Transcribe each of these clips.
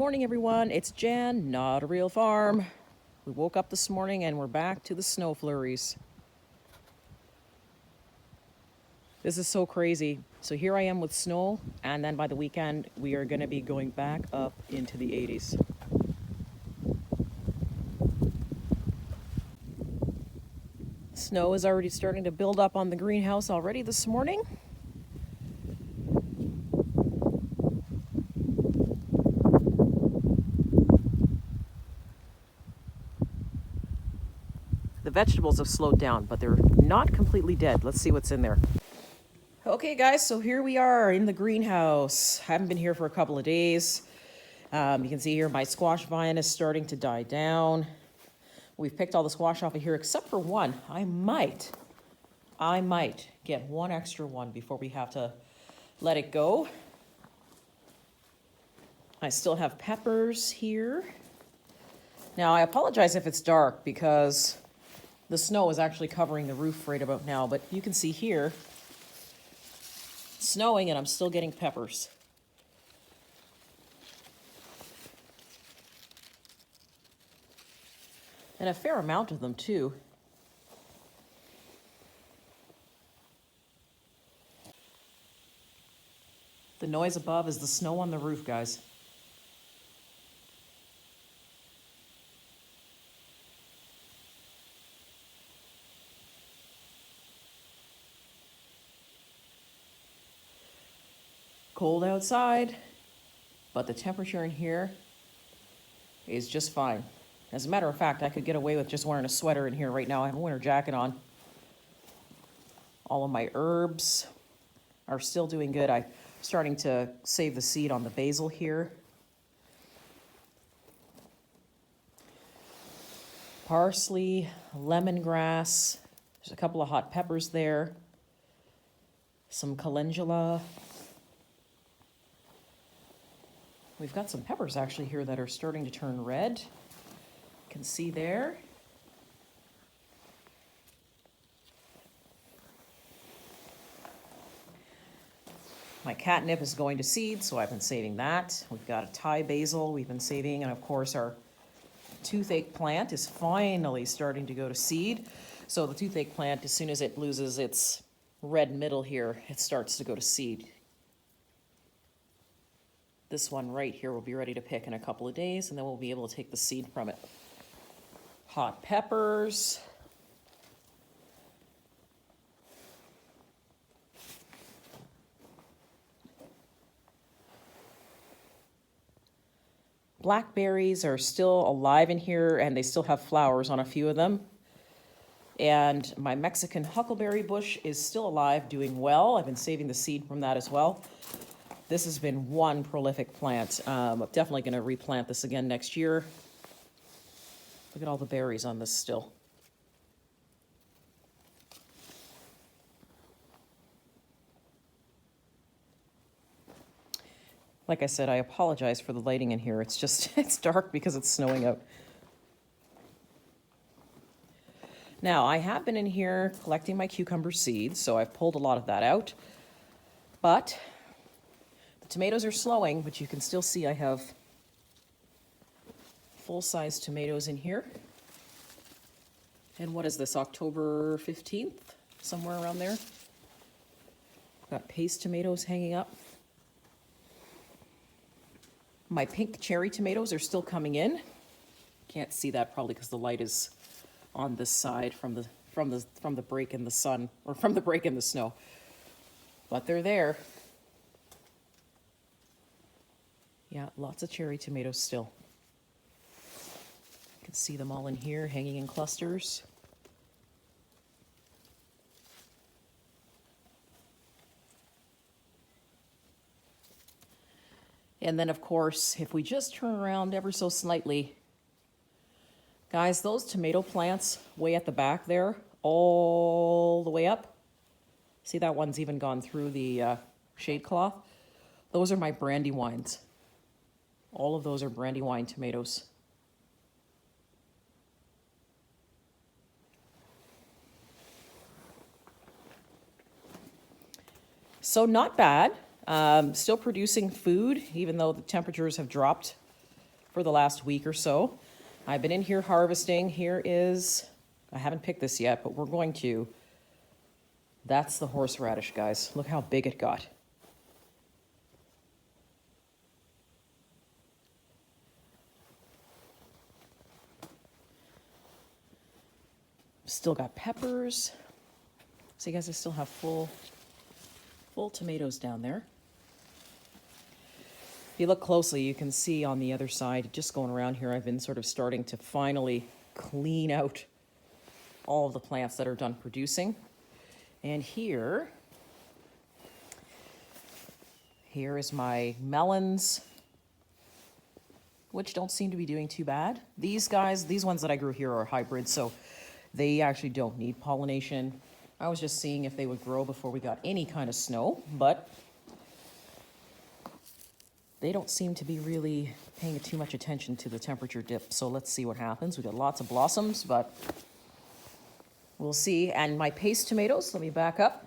Morning, everyone. It's Jan, not a real farm. We woke up this morning and we're back to the snow flurries. This is so crazy. So here I am with snow, and then by the weekend, we are going to be going back up into the 80s. Snow is already starting to build up on the greenhouse already this morning. The vegetables have slowed down, but they're not completely dead. Let's see what's in there. Okay, guys, so here we are in the greenhouse. Haven't been here for a couple of days. You can see here my squash vine is starting to die down. We've picked all the squash off of here except for one. I might get one extra one before we have to let it go. I still have peppers here. Now, I apologize if it's dark because the snow is actually covering the roof right about now, but you can see here, it's snowing and I'm still getting peppers. And a fair amount of them, too. The noise above is the snow on the roof, guys. Cold outside, but the temperature in here is just fine. As a matter of fact, I could get away with just wearing a sweater in here right now. I have a winter jacket on. All of my herbs are still doing good. I'm starting to save the seed on the basil here. Parsley, lemongrass. There's a couple of hot peppers there. Some calendula. We've got some peppers actually here that are starting to turn red. You can see there. My catnip is going to seed, so I've been saving that. We've got a Thai basil we've been saving, and of course our toothache plant is finally starting to go to seed. So the toothache plant, as soon as it loses its red middle here, it starts to go to seed. This one right here will be ready to pick in a couple of days, and then we'll be able to take the seed from it. Hot peppers. Blackberries are still alive in here, and they still have flowers on a few of them. And my Mexican huckleberry bush is still alive, doing well. I've been saving the seed from that as well. This has been one prolific plant. I'm definitely going to replant this again next year. Look at all the berries on this still. Like I said, I apologize for the lighting in here. It's just, it's dark because it's snowing out. Now, I have been in here collecting my cucumber seeds, so I've pulled a lot of that out. But the tomatoes are slowing, but you can still see I have full-size tomatoes in here. And what is this, October 15th? Somewhere around there. Got paste tomatoes hanging up. My pink cherry tomatoes are still coming in. Can't see that probably because the light is on this side from the break in the sun, or from the break in the snow. But they're there. Yeah, lots of cherry tomatoes still. You can see them all in here, hanging in clusters. And then, of course, if we just turn around ever so slightly, guys, those tomato plants way at the back there, all the way up. See, that one's even gone through the shade cloth. Those are my brandywines. All of those are brandywine tomatoes. So not bad. Still producing food, even though the temperatures have dropped for the last week or so. I've been in here harvesting. Here is, I haven't picked this yet, but we're going to. That's the horseradish, guys. Look how big it got. Still got peppers. So you guys, I still have full tomatoes down there. If you look closely, you can see on the other side, just going around here, I've been sort of starting to finally clean out all of the plants that are done producing. And here is my melons, which don't seem to be doing too bad. These guys, these ones that I grew here are hybrids, so they actually don't need pollination. I was just seeing if they would grow before we got any kind of snow, but they don't seem to be really paying too much attention to the temperature dip. So let's see what happens. We got lots of blossoms, but we'll see. And my paste tomatoes, let me back up.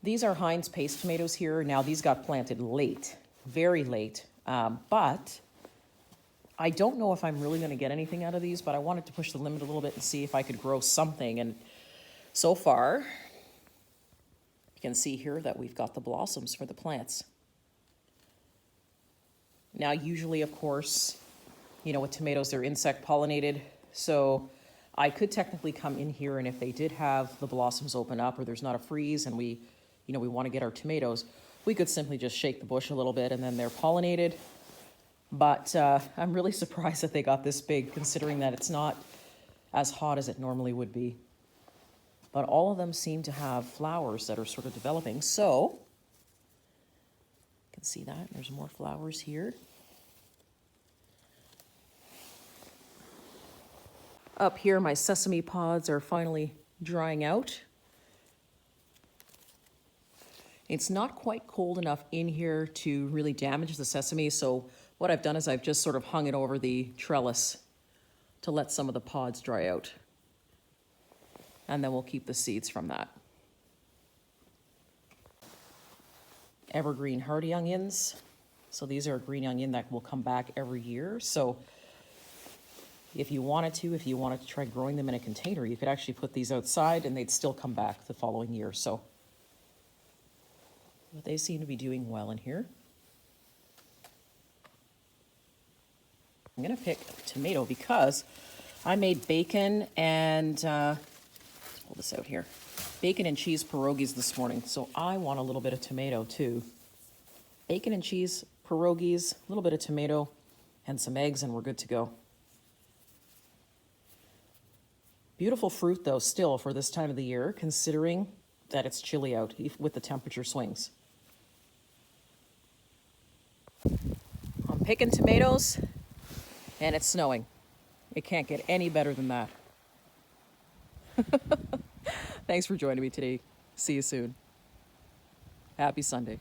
These are Heinz paste tomatoes here. Now these got planted late, very late, but I don't know if I'm really going to get anything out of these, but I wanted to push the limit a little bit and see if I could grow something. And so far, you can see here that we've got the blossoms for the plants. Now, usually, of course, you know, with tomatoes, they're insect pollinated. So I could technically come in here, and if they did have the blossoms open up or there's not a freeze and we want to get our tomatoes, we could simply just shake the bush a little bit and then they're pollinated. But I'm really surprised that they got this big, considering that it's not as hot as it normally would be. But all of them seem to have flowers that are sort of developing. So, you can see that. There's more flowers here. Up here, my sesame pods are finally drying out. It's not quite cold enough in here to really damage the sesame, so what I've done is I've just sort of hung it over the trellis to let some of the pods dry out. And then we'll keep the seeds from that. Evergreen Hearty Onions. So these are a green onion that will come back every year. So if you wanted to try growing them in a container, you could actually put these outside and they'd still come back the following year. So but they seem to be doing well in here. I'm gonna pick a tomato because I made bacon and, let's pull this out here, bacon and cheese pierogies this morning. So I want a little bit of tomato too. Bacon and cheese pierogies, a little bit of tomato and some eggs and we're good to go. Beautiful fruit though still for this time of the year, considering that it's chilly out with the temperature swings. I'm picking tomatoes. And it's snowing. It can't get any better than that. Thanks for joining me today. See you soon. Happy Sunday.